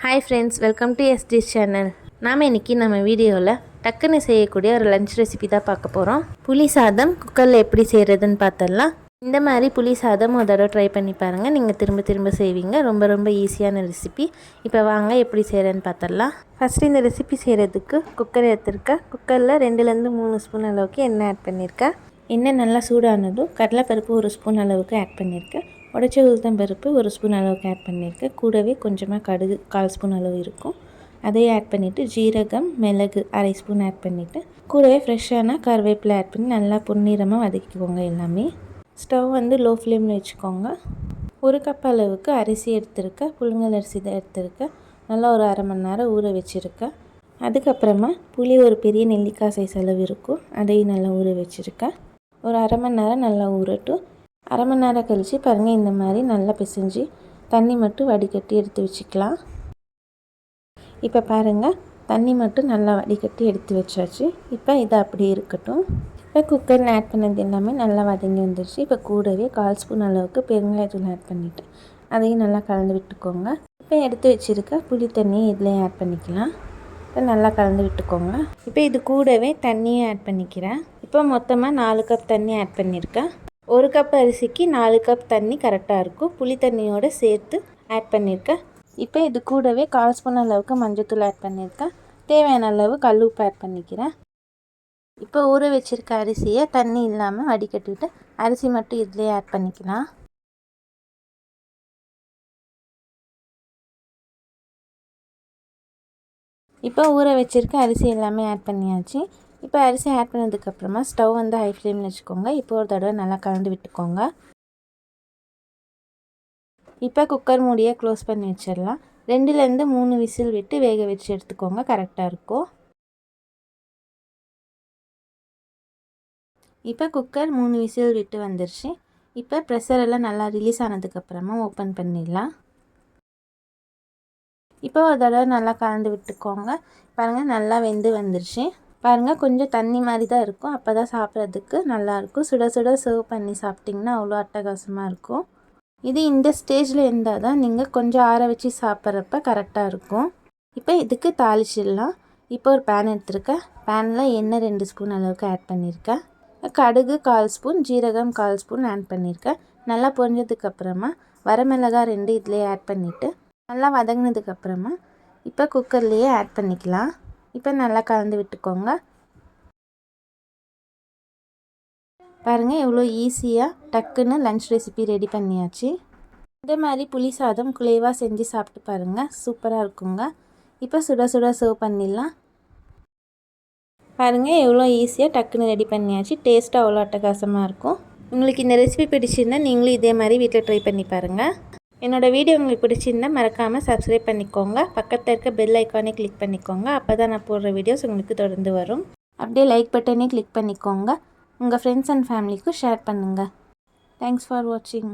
Hi friends, welcome to SD's channel. நாம் இன்னைக்கு நம்ம வீடியோவில் டக்குன்னு செய்யக்கூடிய ஒரு லஞ்ச் ரெசிபி தான் பார்க்க போகிறோம். புளி சாதம் குக்கரில் எப்படி செய்கிறதுன்னு பார்த்துடலாம். இந்த மாதிரி புளி சாதம் ஒரு தடவை ட்ரை பண்ணி பாருங்கள். நீங்கள் திரும்ப திரும்ப செய்வீங்க. ரொம்ப ஈஸியான ரெசிபி. இப்போ வாங்க எப்படி செய்கிறேன்னு பார்த்துடலாம். ஃபஸ்ட்டு இந்த ரெசிபி செய்கிறதுக்கு குக்கர் எடுத்துருக்கேன். குக்கரில் 2லேருந்து 3 ஸ்பூன் அளவுக்கு எண்ணெய் ஆட் பண்ணியிருக்கேன். எண்ணெய் நல்லா சூடானதும் கடலைப்பருப்பு 1 ஸ்பூன் அளவுக்கு ஆட் பண்ணியிருக்கேன். உடைச்ச உளுத்தம்பருப்பு 1 ஸ்பூன் அளவுக்கு ஆட் பண்ணியிருக்கேன். கூடவே கொஞ்சமாக கடுகு 1/4 ஸ்பூன் அளவு இருக்கும். அதையும் ஆட் பண்ணிவிட்டு ஜீரகம் மிளகு 1/2 ஸ்பூன் ஆட் பண்ணிவிட்டு கூடவே ஃப்ரெஷ்ஷான கருவேப்பிலை ஆட் பண்ணி நல்லா பொன்னிறமாக வதக்கிக்கோங்க. எல்லாமே ஸ்டவ் வந்து லோ ஃப்ளேமில் வச்சுக்கோங்க. 1 கப் அளவுக்கு அரிசி எடுத்துருக்கேன். புழுங்கல் அரிசி தான் எடுத்துருக்கேன். நல்லா ஒரு அரை மணி நேரம் ஊற வச்சுருக்கேன். அதுக்கப்புறமா புளி ஒரு பெரிய நெல்லிக்காய் சைஸ் அளவு இருக்கும். அதையும் நல்லா ஊற வச்சுருக்கேன். ஒரு அரை மணி நேரம் நல்லா ஊறட்டும். அரை மணி நேரம் கழித்து பாருங்கள், இந்த மாதிரி நல்லா பிசைஞ்சு தண்ணி மட்டும் வடிகட்டி எடுத்து வச்சுக்கலாம். இப்போ பாருங்கள், தண்ணி மட்டும் நல்லா வடிகட்டி எடுத்து வச்சாச்சு. இப்போ இதை அப்படியே இருக்கட்டும். இப்போ குக்கரில் ஆட் பண்ணது எல்லாமே நல்லா வதங்கி வந்துடுச்சு. இப்போ கூடவே 1/4 ஸ்பூன் அளவுக்கு பெருங்காயத்தூள் ஆட் பண்ணிவிட்டு அதையும் நல்லா கலந்து விட்டுக்கோங்க. இப்போ எடுத்து வச்சுருக்க புளி தண்ணியை இதுலேயும் ஆட் பண்ணிக்கலாம். இப்போ நல்லா கலந்து விட்டுக்கோங்க. இப்போ இது கூடவே தண்ணியும் ஆட் பண்ணிக்கிறேன். இப்போ மொத்தமாக 4 கப் தண்ணி ஆட் பண்ணியிருக்கேன். 1 கப் அரிசிக்கு 4 கப் தண்ணி கரெக்டாக இருக்கும். புளி தண்ணியோடு சேர்த்து ஆட் பண்ணியிருக்கேன். இப்போ இது கூடவே 1/4 ஸ்பூன் அளவுக்கு மஞ்சள்தூள் ஆட் பண்ணியிருக்கேன். தேவையான அளவு கல் உப்பு ஆட் பண்ணிக்கிறேன். இப்போ ஊற வச்சுருக்க அரிசியை தண்ணி இல்லாமல் வடிகட்டிவிட்டு அரிசி மட்டும் இதிலே ஆட் பண்ணிக்கலாம். இப்போ ஊற வச்சுருக்க அரிசி எல்லாமே ஆட் பண்ணியாச்சு. இப்போ அரிசி ஆட் பண்ணதுக்கப்புறமா ஸ்டவ் வந்து ஹை ஃப்ளேமில் வச்சுக்கோங்க. இப்போ ஒரு தடவை நல்லா கலந்து விட்டுக்கோங்க. இப்போ குக்கர் மூடியை க்ளோஸ் பண்ணி வச்சிடலாம். 2லேருந்து 3 விசில் விட்டு வேக வச்சு எடுத்துக்கோங்க. கரெக்டாக இருக்கும். இப்போ குக்கர் 3 விசில் விட்டு வந்துருச்சு. இப்போ ப்ரெஷரெல்லாம் நல்லா ரிலீஸ் ஆனதுக்கப்புறமா ஓப்பன் பண்ணிடலாம். இப்போ ஒரு தடவை நல்லா கலந்து விட்டுக்கோங்க. பாருங்கள், நல்லா வெந்து வந்துருச்சு. பாருங்கள், கொஞ்சம் தண்ணி மாதிரி தான் இருக்கும். அப்போ தான் சாப்பிட்றதுக்கு நல்லாயிருக்கும். சுட சுட சர்வ் பண்ணி சாப்பிட்டிங்கன்னா அவ்வளோ அட்டகாசமாக இருக்கும். இது இந்த ஸ்டேஜில் இருந்தால் தான் நீங்கள் கொஞ்சம் ஆற வச்சு சாப்பிட்றப்ப கரெக்டாக இருக்கும். இப்போ இதுக்கு தாளிச்சிடலாம். இப்போ ஒரு பேன் எடுத்துருக்கேன். பேனில் எண்ணெய் 2 ஸ்பூன் அளவுக்கு ஆட் பண்ணியிருக்கேன். கடுகு 1/4 ஸ்பூன், ஜீரகம் 1/4 ஸ்பூன் ஆட் பண்ணியிருக்கேன். நல்லா பொரிஞ்சதுக்கப்புறமா வரமிளகாய் 2 இதிலே ஆட் பண்ணிவிட்டு நல்லா வதங்கினதுக்கப்புறமா இப்போ குக்கர்லேயே ஆட் பண்ணிக்கலாம். இப்போ நல்லா கலந்து விட்டுக்கோங்க. பாருங்கள், எவ்வளோ ஈஸியாக டக்குன்னு லன்ச் ரெசிபி ரெடி பண்ணியாச்சு. இந்த மாதிரி புளி சாதம் குலைவாக செஞ்சு சாப்பிட்டு பாருங்கள், சூப்பராக இருக்குங்க. இப்போ சுட சுட சர்வ் பண்ணிடலாம். பாருங்கள், எவ்வளோ ஈஸியாக டக்குன்னு ரெடி பண்ணியாச்சு. டேஸ்ட்டாக அவ்வளோ அட்டகாசமாக இருக்கும். உங்களுக்கு இந்த ரெசிபி பிடிச்சிருந்தா நீங்களும் இதே மாதிரி வீட்டில் ட்ரை பண்ணி பாருங்கள். என்னோடய வீடியோ உங்களுக்கு பிடிச்சிருந்தா மறக்காமல் சப்ஸ்கிரைப் பண்ணிக்கோங்க. பக்கத்தில் இருக்க பெல் ஐக்கானே கிளிக் பண்ணிக்கோங்க. அப்போ தான் நான் போடுற வீடியோஸ் உங்களுக்கு தொடர்ந்து வரும். அப்படியே லைக் பட்டனே கிளிக் பண்ணிக்கோங்க. உங்கள் ஃப்ரெண்ட்ஸ் அண்ட் ஃபேமிலிக்கும் ஷேர் பண்ணுங்கள். தேங்க்ஸ் ஃபார் வாட்சிங்.